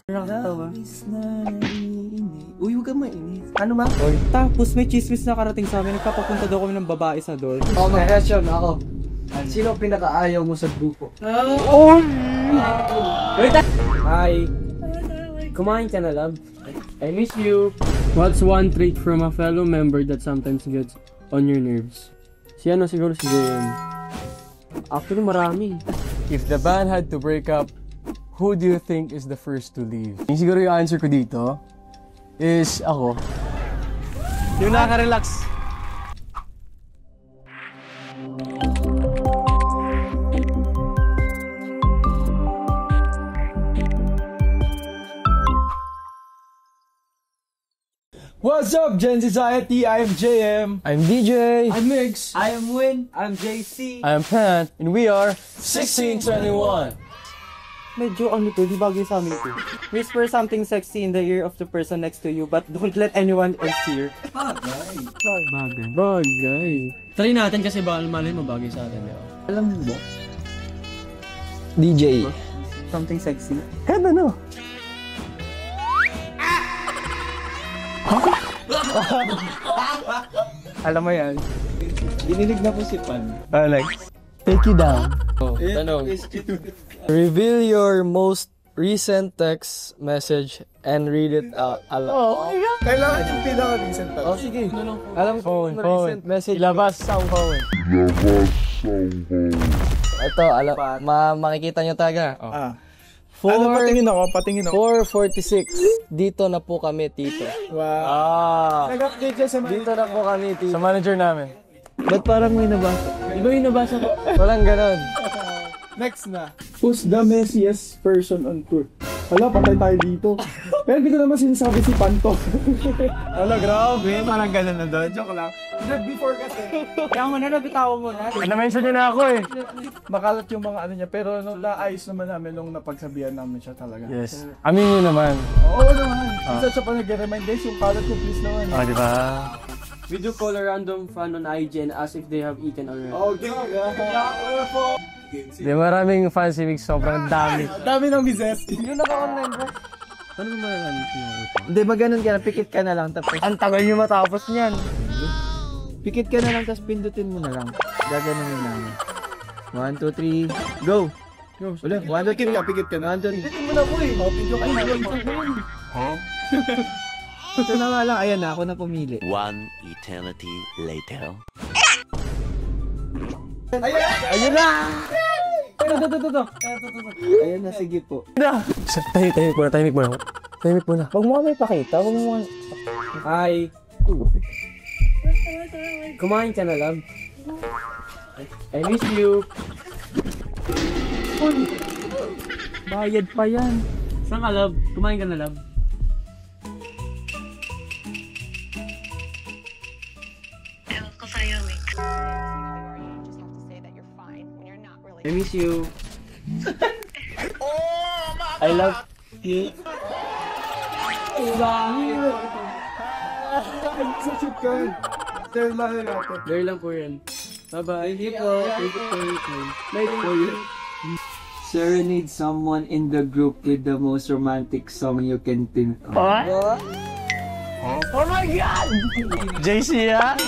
Nakakatawa. Uy, huwag kang mainit. Ano ba? Tapos may chismis na karating sa amin. Nagpapapunta daw kami ng babae sa door. Oh, my question, ako. Sino ang pinaka-ayaw mo sa grupo? Oh! Hi! Kumain ka na, love? I miss you. What's one trait from a fellow member that sometimes gets on your nerves? Si ano siguro si JM. Actually, marami. If the band had to break up, who do you think is the first to leave? Yung siguro yung answer ko dito is ako. Yung nakaka-relax. What's up, Gen Society? I am JM. I'm DJ. I'm Mix. I am Win. I'm JC. I'm Pan. And we are 1621. Medyo ano to, di bagay sa amin to. Whisper something sexy in the ear of the person next to you but don't let anyone else hear. Bagay. Try natin kasi baka malay mo bagay sa atin. Alam mo ba? DJ. Something sexy? Head ano? Alam mo yan. Dinilig na po si Pan. Alex, take you down. Tanong. Reveal your most recent text message and read it out aloud. Kailangan yung pinaka-recent pa. Oh, sige. Alam ko, recent message. Ilabas sa phone. Ito, makikita nyo talaga. Ah. Patingin ako. 4:46. Dito na po kami, Tito. Wow. Nag-update siya sa mga. Dito na po kami, Tito. Sa manager namin. Ba't parang may nabasa? Iba yung nabasa ko. Walang ganon. Next na. Who's the messiest person on tour? Hala, patay tayo dito. Pero hindi ko naman sinasabi si Panto. Hala, grabe. Parang gano'n na doon. Joke lang. Before kasi. Kaya mo na, nabitawan mo na. Na-mention niyo na ako eh. Makalat yung mga ano niya. Pero naayos naman namin nung napagsabihan namin siya talaga. Yes. Amin niyo naman. Oo naman. Isa siya pa nag-remind. Guys, yung kalat ko please naman. Di ba? We do call a random fan on IG and ask if they have eaten already. Okay. Di maraming fans si Mix, sobrang dami. Dami ng mises. Yung naka-online ba? Ano ba yan? Hindi, maganon ka na. Pikit ka na lang. Tapos, Ang tagal nyo matapos niyan. pikit ka na lang, tapos pindutin mo na lang. Gaganon namin. 1, 2, 3, go! Wala, 1, 2, 3. Pikit ka na. 1, 2, 3. Pindutin mo na po eh. Pindutin ka na. Ito na nga lang. Ayan na, ako na pumili. One eternity later. Ayun na! Ayan na, sige po. Tahimik muna. Huwag mo kami pakita. Huwag mo kami... Hi. Kumain ka na, love? I miss you. Bayad pa yan. Saan ka, love? Kumain ka na, love? I miss you. I love you. There lang po yan. Bye-bye. Thank you po. Thank you for your time. Bye po you. Serenade someone in the group with the most romantic song you can think of. What? Oh my God! JC ah?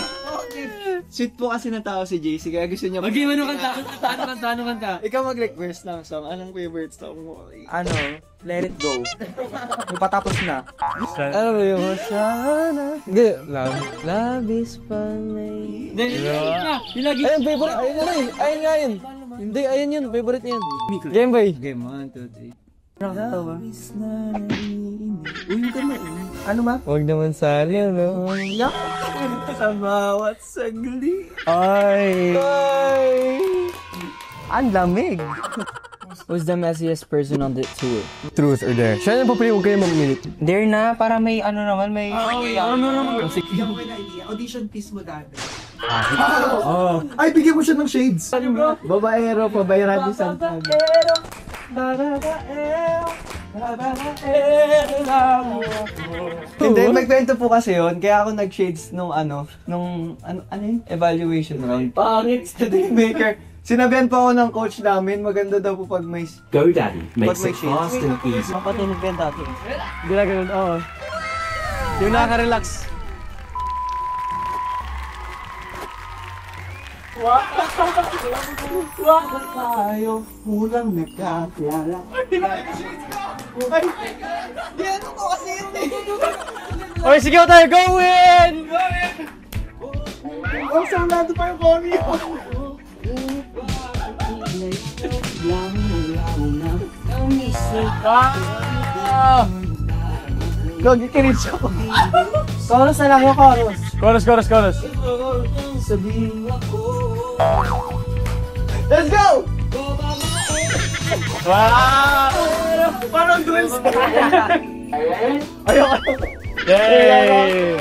Sweet po kasi na tao si JC, kaya gusto niya... Mag-game ano kanta? Ano kanta? Ikaw mag-request ng song. Anong favorite song mo? Ano? Let it go. Yung patapos na. Ano ba yung sana? Hindi. Love is funny. Yung lagi. Ayun, favorite. Ayun na rin. Ayun nga yun. Hindi, ayun yun. Favorite niya yun. Game Boy. Game 1, 2, 3. Nakakatawa. Uy, huwag ka mainit. Ano ba? Huwag naman sana, no? Sa bawat sagli. Ay! Ang lamig. Who's the messiest person on the tour? Truth or dare? Siya na po huwag kayo mag-minute. Dare na, para may ano naman, may... Bigyan ko na idea. Audition piece mo dati. Ay, bigyan mo siya ng shades. Babaero, pabayran ni Santana. Hindi, magkwento po kasi yun. Kaya ako nag-shades nung ano yun? Evaluation round. Pangit. Study maker. Sinabihan pa ako ng coach namin, maganda daw po pag may... GoDaddy makes may it fast and easy. Mapatunog yan dati. Hindi na ganun, oo. Yung nakaka-relax. Tayo, unang nagkakilala. Okay, sige tayo, go win! Oh, sarado pa yung Cory. Gagi, kinis ako. Chorus na lang yung chorus. Chorus. Let's go! Wow! Parang duels. Yay!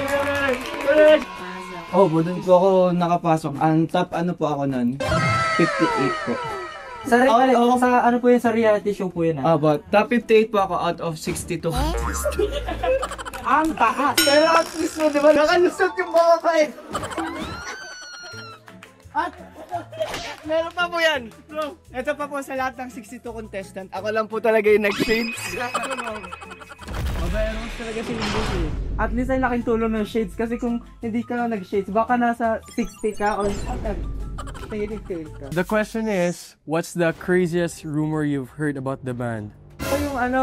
Oh, doon po ako nakapasok. Ang top ano po ako nun? 58 po. Sa ano po yun, sa reality show po yun But top 58 po ako out of 62. Ang taas! Pero at least mo, di ba? Nakalusot yung mga kain. At meron pa po yan. Bro, ito pa po sa lahat ng 62 contestant. Ako lang po talaga yung nag-shades. Mabayaro mo talaga si Windows eh. At least ay laking tulong ng shades kasi kung hindi ka nag-shades, baka nasa 60 ka or The question is, what's the craziest rumor you've heard about the band? ito yung ano,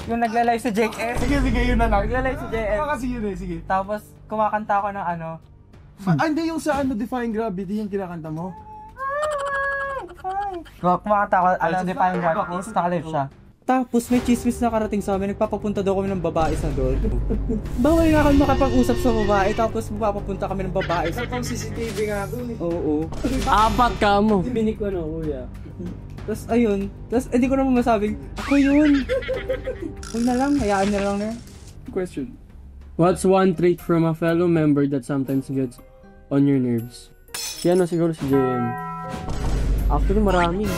yung nagla-live sa JS. Sige, yun na lang. Nagla-live sa JS. Kasi yun eh, sige. Tapos kumakanta ako ng ano. Hindi yung sa Defying Gravity yung kinakanta mo. Kumakanta ako, Defying Gravity. Tapos nakalive siya. Tapos may chismis na karating sa amin, nagpapapunta daw kami ng babae sa doon. Bawal nga kami makapag-usap sa babae, tapos magpapapunta kami ng babae sa doon. CCTV nga doon eh. Oo. Apat ka mo. Binig ko na, kuya. Tapos ayun, tapos hindi ko naman masabing, ako yun. Huwag na lang, hayaan na lang na. Question. What's one trait from a fellow member that sometimes gets on your nerves? Si ano siguro si JM. Actually marami.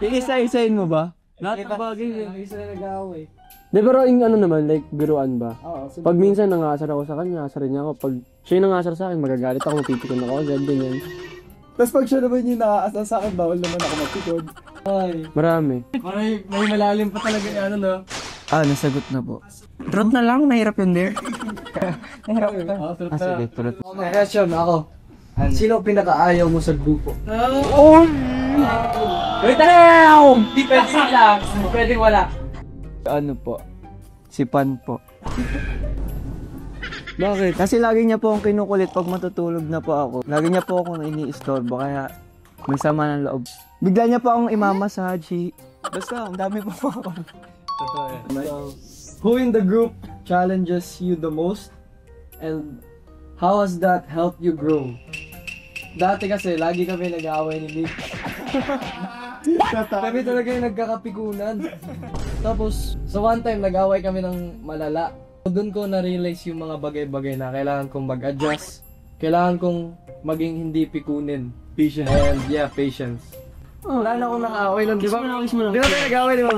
Isa-isain mo ba? Lahat ng bagay. Isa na nag-aaway. Di pero yung ano naman, like biruan ba? Oo. Pag minsan nangasar ako sa kanya, asarin niya ako. Pag siya yung nangasar sa akin, magagalit ako, mapipikon ako agad, ganyan. Tapos pag siya naman yung nakaasal sa akin, bawal naman ako magpikod. Marami. May malalim pa talaga yung ano, no? Nasagot na po. Trot na lang, nahirap yun there. Nahirap yun. Sige, tulad. Okay, question ako. Sino pinaka-ayaw mo sa grupo? Wait now! Di pwede lang. Pwede wala. Ano po? Si Pan po. Bakit? Kasi lagi niya po akong kinukulit pag matutulog na po ako. Lagi niya po akong ini-istorbo kaya may sama ng loob. Bigla niya po akong imamassage. Basta, ang dami po ako. Who in the group challenges you the most? And how has that helped you grow? Dati kasi, lagi kami nag-aaway ni Nick. Kami talaga yung nagkakapikunan. Tapos, sa one time, nag-aaway kami ng malala. Doon ko na-realize yung mga bagay-bagay na kailangan kong mag-adjust. Kailangan kong maging hindi pikunin. Patience. And yeah, patience. Wala na akong nag-aaway nun, di ba? Di ba tayo nag-aaway, di ba?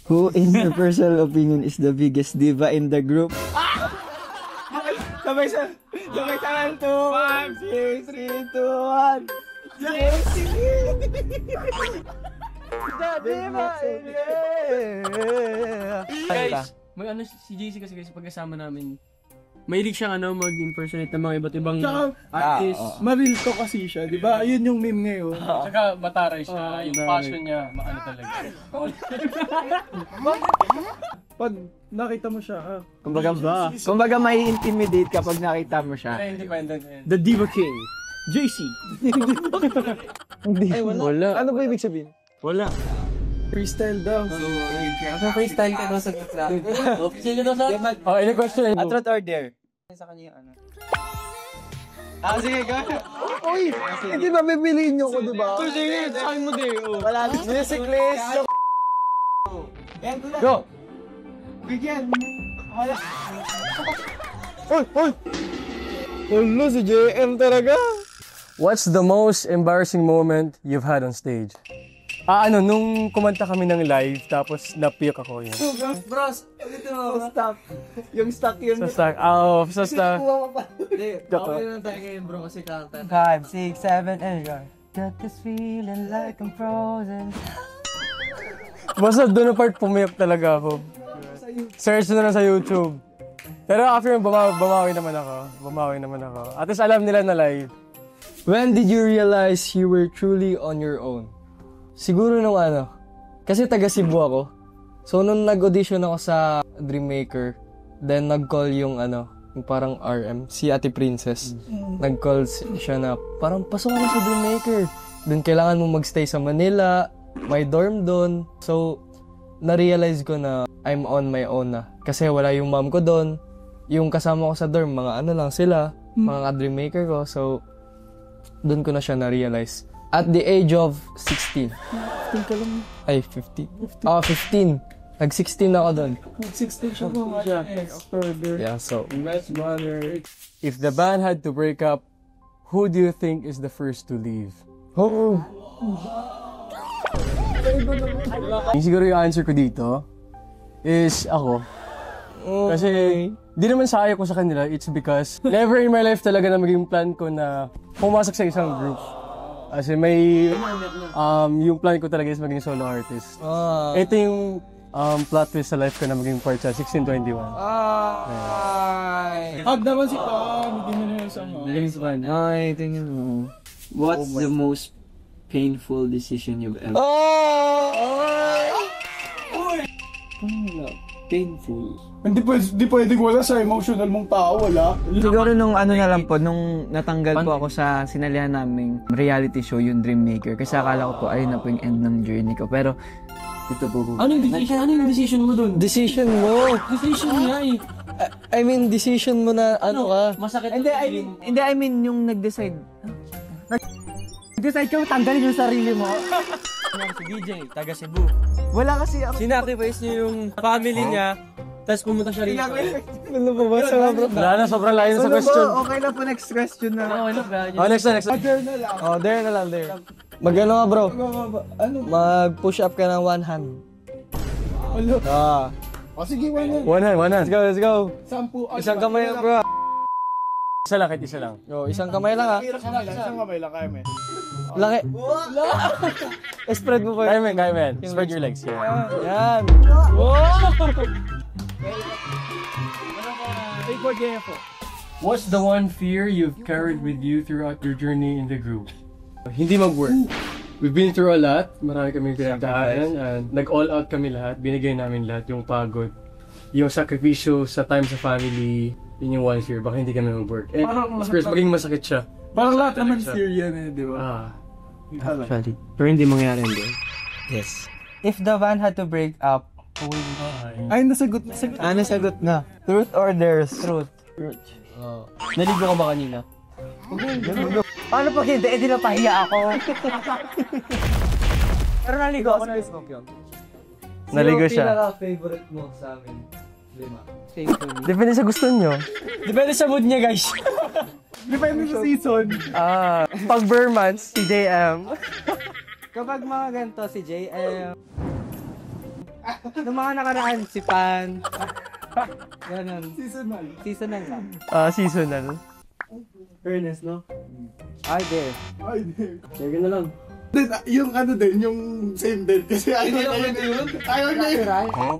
Who in your personal opinion is the biggest diva in the group? Sabay sa 2, 5, 6, 3, 2, 1. Guys, may ano si JC kasi pagkasama namin. Mahilig siyang mag-impersonate ng mga iba't ibang artists. Maril to kasi siya, di ba? Yun yung meme ngayon. Saka mataray siya, yung passion niya, maano talaga. Pag nakita mo siya, Kumbaga may intimidate kapag nakita mo siya. Independent yan. The Diva King, JC. Wala. ano ba ibig sabihin? Wala. Freestyle daw. Freestyle ka daw sa gitna. Official ka daw sa? Oh, any question? Truth or dare? Sa kanya yung ano. Sige, go. Uy! Hindi ba bibiliin nyo ko, di ba? Sige, sa akin mo din. Wala. Music list. Go! Bigyan. Ulo, si JM talaga. What's the most embarrassing moment you've had on stage? Nung kumanta kami ng live, tapos napiyok ako yun. Bros, dito mo. Stop. Yung stock yun. Sa stock. Sa stock. Okay lang tayo ngayon bro kasi kanta. 5, 6, 7, and go. Got this feeling like I'm frozen. Basta doon na part pumiyok talaga ako. Search na lang sa YouTube. Pero after bumawi naman ako. At least alam nila na live. When did you realize you were truly on your own? Siguro nung kasi taga Cebu ako. So nung nag-audition ako sa Dreammaker, then nag-call yung parang RM, si Ate Princess. Nag-call siya na parang pasok ka na sa Dreammaker. Then kailangan mo magstay sa Manila, may dorm doon. So na-realize ko na I'm on my own na. Kasi wala yung mom ko doon. Yung kasama ko sa dorm, mga lang sila, mga ka-Dreammaker ko. So doon ko na siya na-realize. At the age of 16. 15 ka lang. Ay, 15. 15. Nag-16 ako doon. 16 siya po. October. Yeah, so. Best brother. If the band had to break up, who do you think is the first to leave? Siguro yung answer ko dito is ako. Kasi di naman sa ayaw ko sa kanila, it's because never in my life talaga na maging plan ko na pumasok sa isang group. Kasi may, yung plan ko talaga is maging solo artist. Ito yung plot twist sa life ko na maging part sa 1621. Hug naman si Tom. Hindi mo na yung sama. Ay, tingnan mo. What's the most painful decision you've ever... Painful. Hindi pwedeng wala sa emotional mong tao, wala. Siguro nung na lang po, nung natanggal po ako sa sinalihan naming reality show, yung Dreammaker. Kasi akala ko po, ayun na po yung end ng journey ko. Pero, ito po. Ano yung decision mo dun? Decision mo! Decision niya eh. I mean, decision mo na ka? Masakit. I mean yung nag-decide. Nag-decide ka tanggalin yung sarili mo. Si DJ, taga Cebu. Wala kasi ako. Sinacrifice niya yung family niya, tapos pumunta siya rito. Ano ba ba? Wala na, sobrang layo na sa question. Okay na po, next question na. Next na. There na lang. There na lang, there. Mag-ano ka, bro? Ano? Mag-push up ka ng one hand. Ano? O sige, one hand. One hand. Let's go. 10. Isang kamay, bro. Isa lang, kahit isa lang. Isang kamay lang, ha? Isang kamay lang, kaya may. Laki. Spread mo pa. Kaya men. Spread your legs. Yan. What's the one fear you've carried with you throughout your journey in the group? Hindi mag-work. We've been through a lot. Marami kami pinagdaanan. And nag-all out kami lahat. Binigay namin lahat. Yung pagod. Yung sakripisyo sa time sa family. Yun yung one fear. Baka hindi kami mag-work. And of course, maging masakit siya. Parang lahat naman Syrian di ba? Actually. Pero hindi mangyari hindi. Yes. If the band had to break up, who will you Ay, nasagot. nasagot na. Truth or dares? Truth. Naligo ka ba kanina? Paano pag hindi? Eh, di napahiya ako. Pero naligo ako. Naligo siya. Favorite mo sa amin? 5. Depende sa gusto nyo. Depende sa mood niya guys. Depende sa season. Pag bare months, si JM. Kapag mga ganito, si JM. Noong mga nakaraan, si Pan. Ganon. Seasonal. Seasonal lang. Seasonal. Fairness, no? Ay, there. Ay, di. Sige na lang. Then, yung yung same din. Kasi ayaw na yun. Ayaw na yun.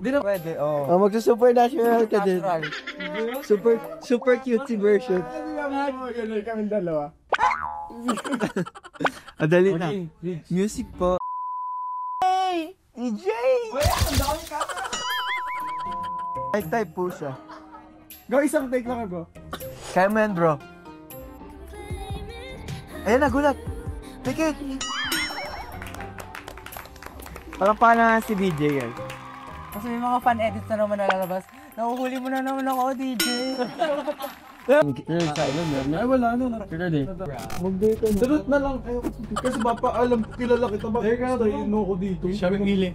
Di na pwede, oh. Mag-supernatural ka din. Super cutesy version. Ganun kami dalawa. Dali na. Music po. Hey! DJ! Type po siya. Go, isang take lang ako. Kaya mo yan, bro. Ayan, nagulat. Take it. Parang paano si DJ yan? Kasi may mga fan edits na naman nalalabas. Nahuhuli mo na naman ako, DJ. Ay, wala na. Mag-date na. Darot na lang. Kasi alam ko, kilala kita. Bakit stay ko dito? Siya pili.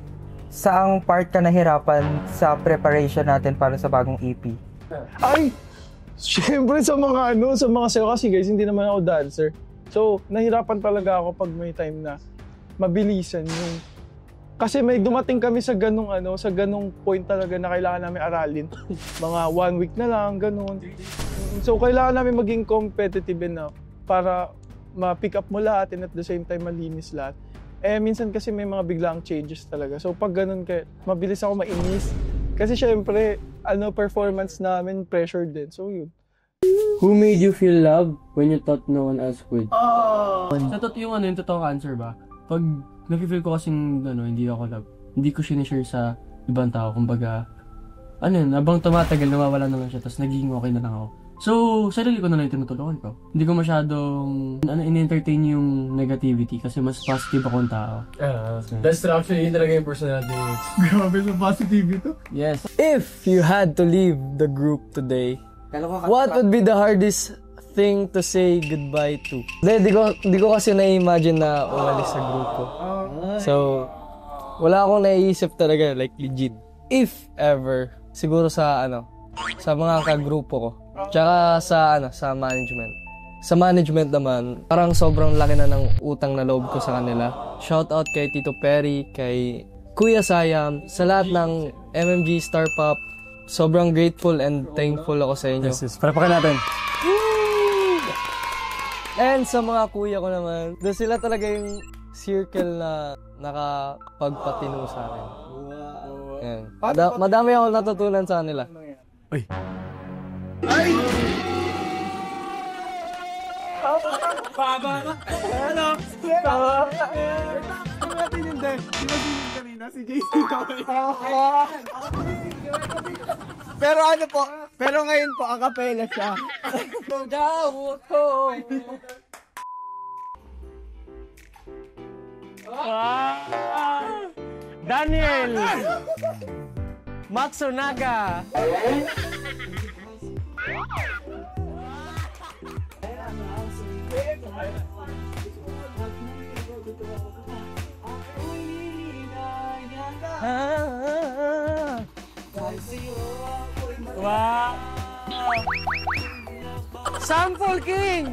Saang part ka nahirapan sa preparation natin para sa bagong EP? Ay! Siyempre sa mga sayo kasi guys, hindi naman ako dancer. So, nahirapan talaga ako pag may time na mabilisan yung Kasi may dumating kami sa ganung sa ganung point talaga na kailangan namin aralin. Mga 1 week na lang, ganun. So kailangan namin maging competitive enough para ma-pick up mo lahat and at the same time malinis lahat. Eh minsan kasi may mga biglaang changes talaga. So pag ganun mabilis ako mainis. Kasi syempre, performance namin pressure din. So yun. Who made you feel love when you thought no one else would? Sa totoo yung totoong answer ba? Pag nafe-feel ko kasing hindi ako love, hindi ko sinishare sa ibang tao. Kumbaga, habang tumatagal, nawawala naman siya, tapos nagiging okay na lang ako. So, sarili ko na lang yung tinutulungan ko. Hindi ko masyadong in-entertain yung negativity kasi mas positive akong tao. That's actually yun talaga yung personality. Grabe sa positivity to. Yes. If you had to leave the group today, what would be the hardest thing to say goodbye to? Di ko kasi na-imagine na umalis sa grupo. So, wala akong naiisip talaga, like legit. If ever, siguro sa mga kagrupo ko. Tsaka sa management. Sa management naman, parang sobrang laki na ng utang na loob ko sa kanila. Shout out kay Tito Perry, kay Kuya Sayam, sa lahat ng MMG Star Pop. Sobrang grateful and thankful ako sa inyo. Yes. Parapakan natin. And sa mga kuya ko naman, doon sila talaga yung circle na nakapagpatino sa akin. Yan. Madami ako natutunan sa kanila. Si JC Pero ngayon po, acapella siya. Daniel Matsunaga. Wow! Sample King!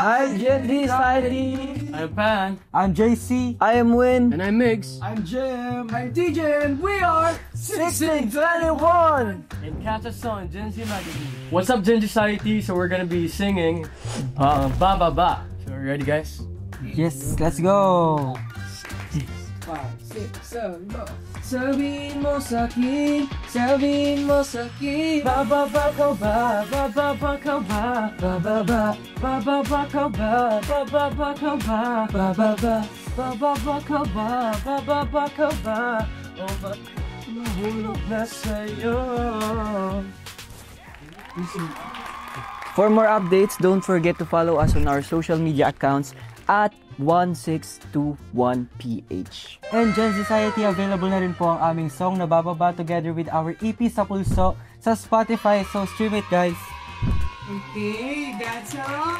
Hi, Gen Z Society. I'm Pan. I'm JC. I am Win. And I'm Migs. I'm Jim. I'm DJ, and we are 1621. And catch us on Gen Z Magazine. What's up, Gen Z Society? So we're gonna be singing Ba Ba Ba. So ready, guys? Yes, let's go. 5, 6, 7, go. Sabihin mo sa'kin, sabihin mo sa'kin, bababa ka ba, bababa ka ba, bababa, bababa ka ba, bababa ka ba, bababa, bababa ka ba, bababa ka ba, o ba't nahulog na sa'yo? For more updates, don't forget to follow us on our social media accounts at 1621PH. And Gen Z Society, available na rin po ang aming song na Bababa together with our EP Sa Pulso sa Spotify. So stream it, guys. Okay, that's all.